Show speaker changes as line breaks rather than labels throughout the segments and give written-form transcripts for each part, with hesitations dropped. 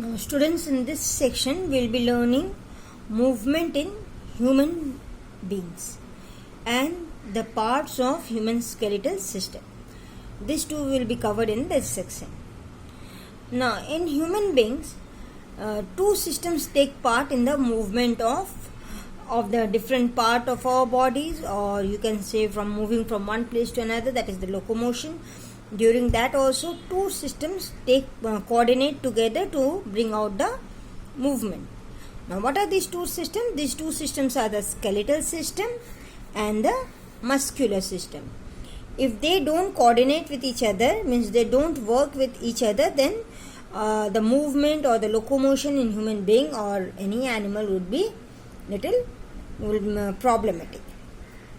Now, students, in this section will be learning movement in human beings and the parts of human skeletal system. These two will be covered in this section. Now, in human beings, two systems take part in the movement of the different part of our bodies, or you can say from moving from one place to another, that is the locomotion. During that also two systems coordinate together to bring out the movement. Now, what are these two systems? These two systems are the skeletal system and the muscular system. If they don't coordinate with each other, means they don't work with each other, then the movement or the locomotion in human being or any animal would be problematic.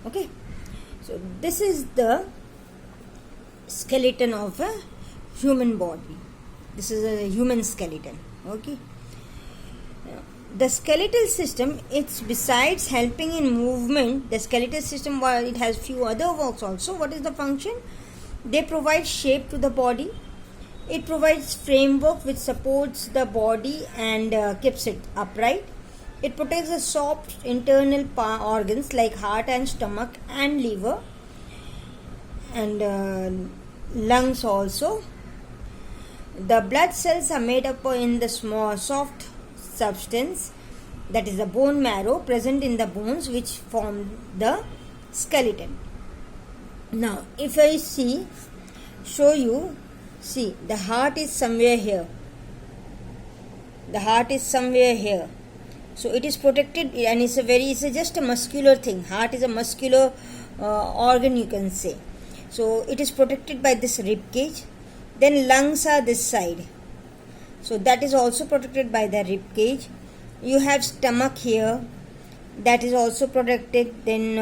Okay, so this is the skeleton of a human body. This is a human skeleton. Okay, the skeletal system, it's besides helping in movement, the skeletal system, while it has few other works also. What is the function? They provide shape to the body. It provides framework which supports the body and keeps it upright. It protects the soft internal organs like heart and stomach and liver and lungs also. The blood cells are made up in the small soft substance, that is the bone marrow present in the bones which form the skeleton. Now, if I show you, see, the heart is somewhere here. The heart is somewhere here. So it is protected, and it's just a muscular thing. Heart is a muscular organ, you can say. So it is protected by this rib cage. Then lungs are this side. So that is also protected by the rib cage. You have stomach here. That is also protected. Then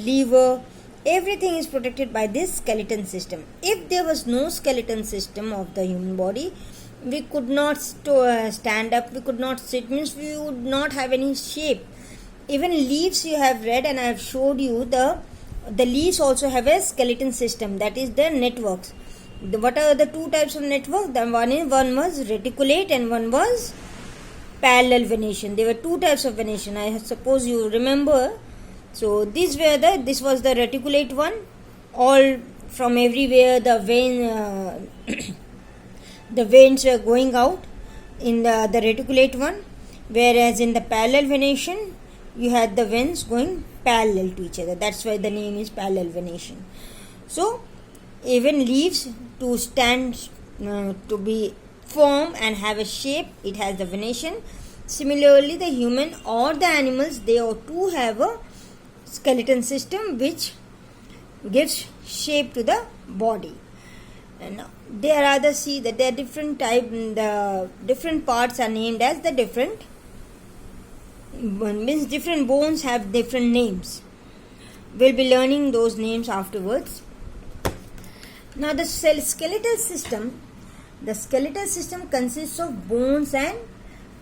liver. Everything is protected by this skeleton system. If there was no skeleton system of the human body, we could not stand up, we could not sit, means we would not have any shape. Even leaves you have read, and I have showed you the leaves also have a skeleton system, that is the networks. What are the two types of network? One was reticulate and one was parallel venation. There were two types of venation, I suppose you remember. So this was the reticulate one. All from everywhere the veins were going out in the reticulate one, whereas in the parallel venation you had the veins going parallel to each other. That's why the name is parallel venation. So even leaves to stand, to be form and have a shape, it has the venation. Similarly, the human or the animals, they too have a skeleton system which gives shape to the body. And there are there are different type. The different parts are named as the different. Means different bones have different names. We'll be learning those names afterwards. Now the skeletal system. The skeletal system consists of bones and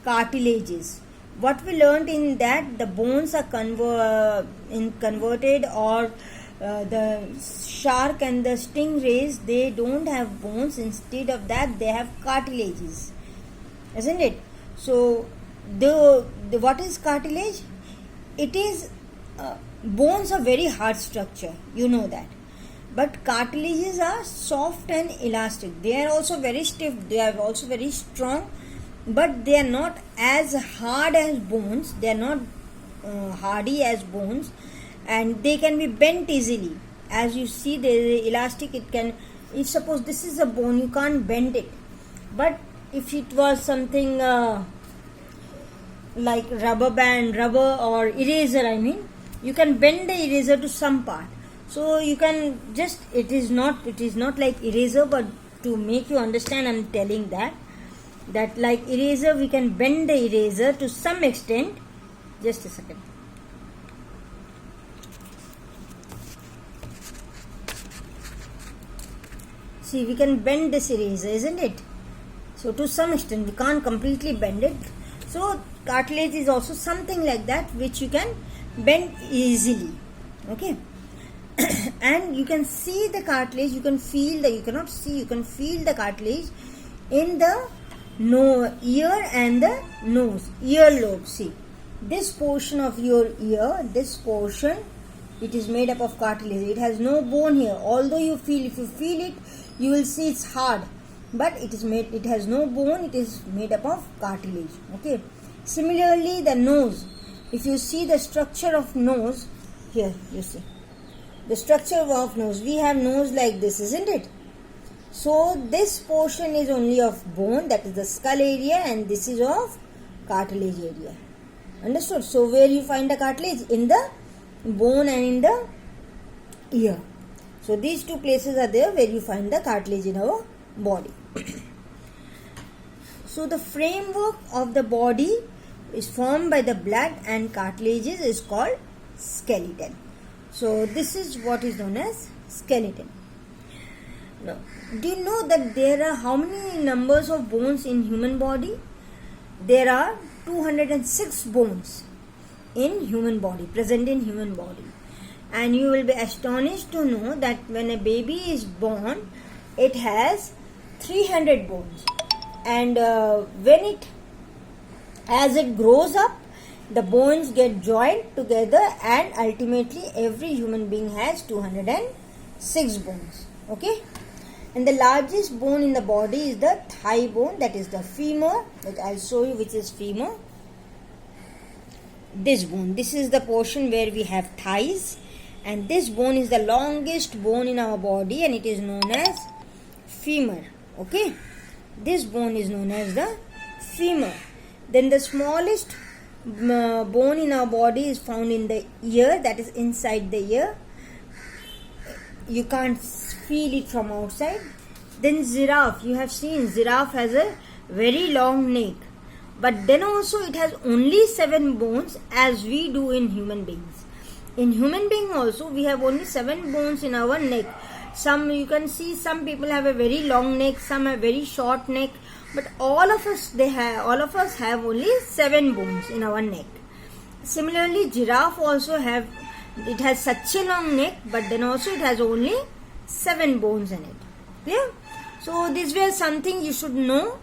cartilages. What we learned in that, the bones are converted, or the shark and the stingrays, they don't have bones. Instead of that, they have cartilages, isn't it? So what is cartilage? It is bones are very hard structure, you know that, but cartilages are soft and elastic. They are also very stiff, they are also very strong, but they are not as hard as bones. They are not hardy as bones, and they can be bent easily. As you see, the elastic, if suppose this is a bone, you can't bend it. But if it was something like rubber or eraser, you can bend the eraser to some part. So you can just, it is not like eraser, but to make you understand, I am telling that like eraser, we can bend the eraser to some extent. Just a second. See, we can bend this eraser, isn't it? So to some extent, we can't completely bend it. So cartilage is also something like that, which you can bend easily. Okay. And you can see the cartilage, you can feel you can feel the cartilage in the ear and the nose, earlobe. See, this portion of your ear, this portion, it is made up of cartilage. It has no bone here. Although if you feel it, you will see it's hard, but it has no bone. It is made up of cartilage. Okay. Similarly, the nose. If you see the structure of nose, here you see the structure of nose. We have nose like this, isn't it? So this portion is only of bone, that is the skull area, and this is of cartilage area. Understood? So where you find the cartilage? In the bone and in the ear. So these two places are there where you find the cartilage in our body. So the framework of the body is formed by the blood and cartilages is called skeleton. So this is what is known as skeleton. Now, do you know that there are how many numbers of bones in human body? There are 206 bones in human body, present in human body. And you will be astonished to know that when a baby is born, it has 300 bones. And as it grows up, the bones get joined together, and ultimately every human being has 206 bones. Okay? And the largest bone in the body is the thigh bone, that is the femur, which I'll show you which is femur. This bone, this is the portion where we have thighs, and this bone is the longest bone in our body, and it is known as femur. Okay? This bone is known as the femur. Then the smallest bone in our body is found in the ear, that is inside the ear. You can't feel it from outside. Then giraffe, you have seen giraffe has a very long neck, but then also it has only 7 bones as we do in human beings. In human being also we have only 7 bones in our neck. Some you can see some people have a very long neck, some have very short neck, but all of us have only 7 bones in our neck. Similarly, giraffe also it has such a long neck, but then also it has only 7 bones in it. Clear? So this was something you should know.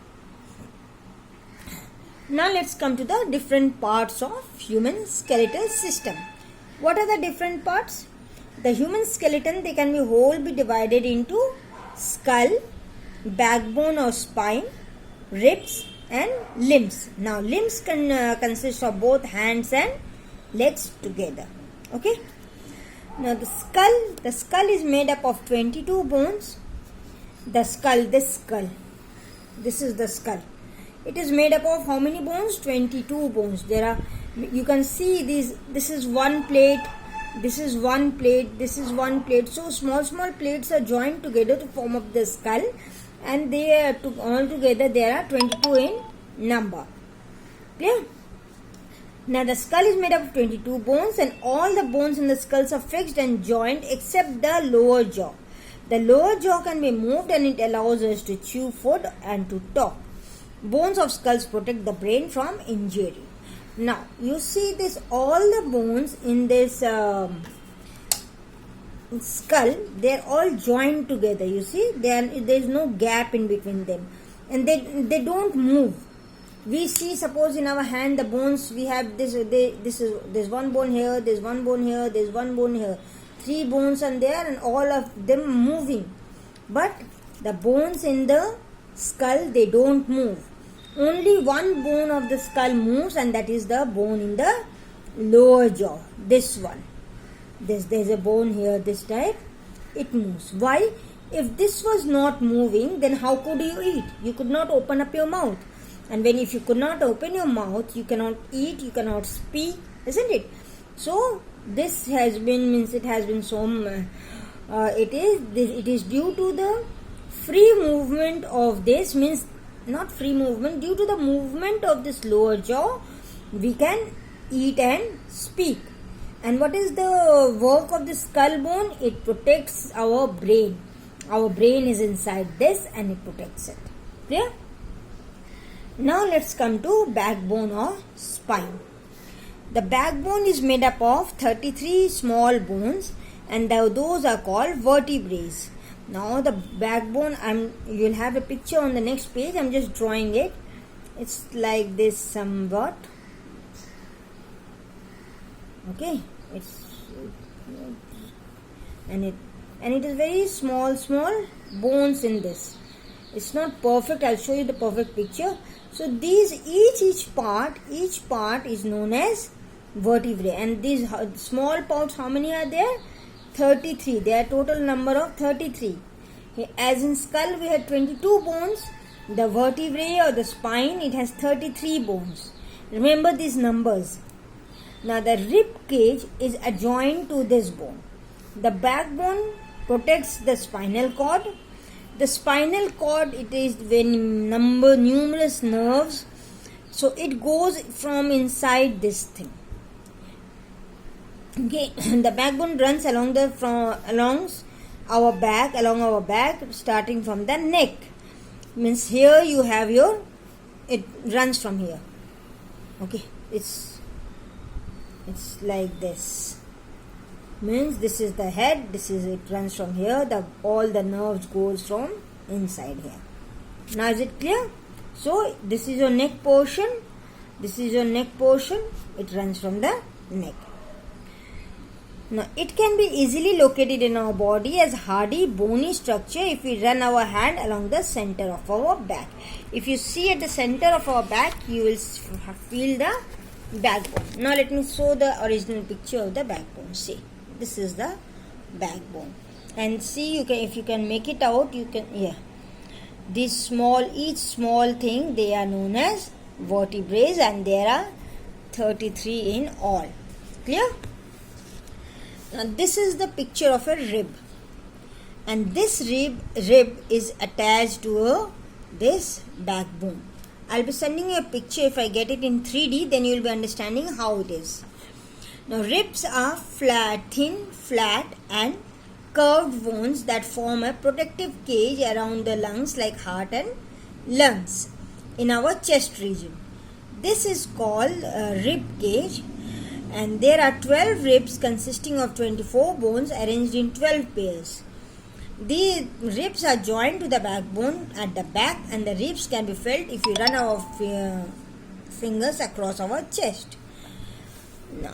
Now let's come to the different parts of human skeletal system. What are the different parts? The human skeleton, they can be divided into skull, backbone or spine, ribs and limbs. Now limbs can consist of both hands and legs together. Okay. Now the skull is made up of 22 bones. This is the skull. It is made up of how many bones? 22 bones. You can see this is one plate, this is one plate, this is one plate. So small plates are joined together to form up the skull, and all together there are 22 in number. Clear? Now the skull is made up of 22 bones, and all the bones in the skulls are fixed and joined except the lower jaw. The lower jaw can be moved, and it allows us to chew food and to talk. Bones of skulls protect the brain from injury. Now you see this, all the bones in this skull, they are all joined together. You see, there is no gap in between them, and they don't move. We see, suppose in our hand, the bones we have there's one bone here, there's one bone here, there's one bone here. 3 bones are there, and all of them moving. But the bones in the skull, they don't move. Only one bone of the skull moves, and that is the bone in the lower jaw. This one. There's a bone here, this type. It moves. Why? If this was not moving, then how could you eat? You could not open up your mouth. And if you could not open your mouth, you cannot eat, you cannot speak, isn't it? So this has been it is due to the free movement of this, means not free movement, due to the movement of this lower jaw, we can eat and speak. And what is the work of the skull bone? It protects our brain. Our brain is inside this, and it protects it. Clear? Now let's come to backbone or spine. The backbone is made up of 33 small bones, and those are called vertebrae. Now the backbone, you'll have a picture on the next page. I'm just drawing it. It's like this somewhat. Okay, and it is very small bones in this. It's not perfect. I'll show you the perfect picture. So these each part is known as vertebrae, and these small parts, how many are there? 33. There are total number of 33. As in skull we have 22 bones, the vertebrae or the spine, it has 33 bones. Remember these numbers. Now the rib cage is adjoined to this bone. The backbone protects the spinal cord. The spinal cord, it is when numerous nerves, so it goes from inside this thing. Okay, the backbone runs along our back, starting from the neck. Means here you have it runs from here. Okay, it's like this. Means this is the head, it runs from here, all the nerves goes from inside here. Now is it clear? So this is your neck portion, it runs from the neck. Now it can be easily located in our body as hardy bony structure if we run our hand along the center of our back. If you see at the center of our back, you will feel the backbone. Now let me show the original picture of the backbone. See, this is the backbone, and see, if you can make it out, each small thing, they are known as vertebrae, and there are 33 in all. Clear? Now this is the picture of a rib, and this rib is attached to this backbone. I'll be sending you a picture. If I get it in 3D, then you will be understanding how it is. Now ribs are thin, flat and curved bones that form a protective cage around the lungs, like heart and lungs in our chest region. This is called a rib cage, and there are 12 ribs consisting of 24 bones arranged in 12 pairs. The ribs are joined to the backbone at the back, and the ribs can be felt if we run our fingers across our chest. Now,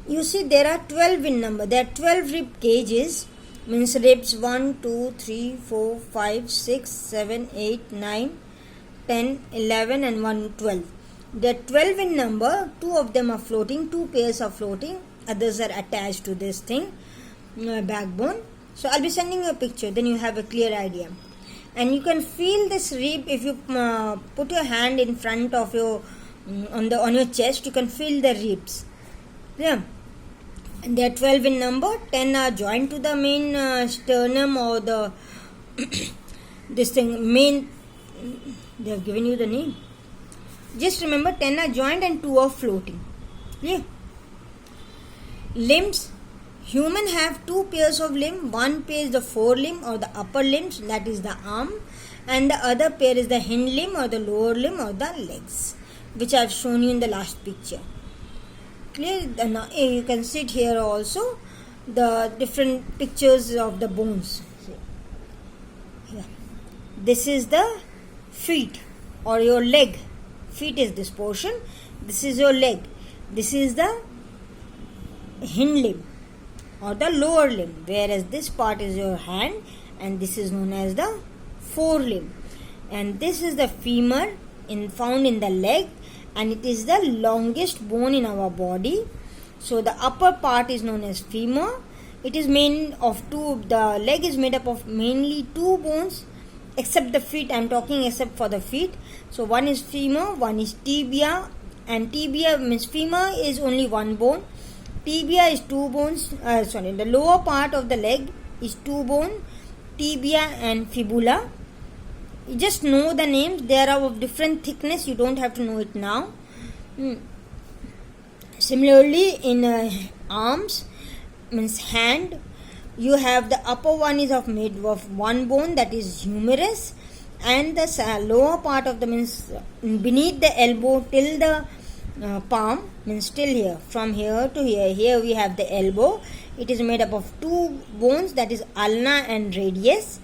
you see there are 12 in number. There are 12 rib cages, means ribs 1, 2, 3, 4, 5, 6, 7, 8, 9, 10, 11 and 1, 12. There are 12 in number. 2 of them are floating, 2 pairs are floating, others are attached to this thing, backbone. So I'll be sending you a picture, then you have a clear idea. And you can feel this rib if you put your hand in front of your on your chest. You can feel the ribs. Yeah. And there are 12 in number. 10 are joined to the main sternum, or the this thing main. They have given you the name. Just remember, 10 are joined and 2 are floating. Yeah. Limbs. Human have 2 pairs of limb. One pair is the forelimb or the upper limbs, that is the arm, and the other pair is the hind limb or the lower limb or the legs, which I have shown you in the last picture. Clear? Now you can see it here also, the different pictures of the bones. Here. This is the feet or your leg. Feet is this portion. This is your leg. This is the hind limb or the lower limb, whereas this part is your hand, and this is known as the forelimb. And this is the femur found in the leg, and it is the longest bone in our body. So the upper part is known as femur. It is made of 2. The leg is made up of mainly 2 bones, except the feet. I am talking except for the feet. So one is femur, one is tibia, and tibia means femur is only 1 bone. Tibia is 2 bones. The lower part of the leg is 2 bone, tibia and fibula. You just know the names. They are of different thickness. You don't have to know it now. Similarly, in arms, means hand, you have the upper one is made of 1 bone, that is humerus, and the lower part of the means beneath the elbow till the palm, means till here, from here to here. Here we have the elbow. It is made up of 2 bones, that is ulna and radius,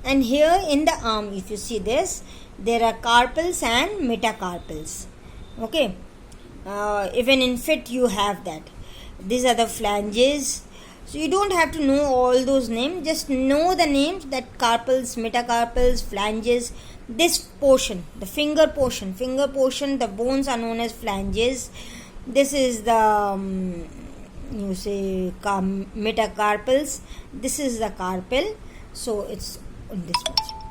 And here in the arm, if you see this, there are carpals and metacarpals. Okay, even in fit you have that. These are the flanges. So you don't have to know all those names, just know the names, that carpals, metacarpals, flanges. This portion, the finger portion, the bones are known as flanges. This is the you say metacarpals. This is the carpal. So it's this much.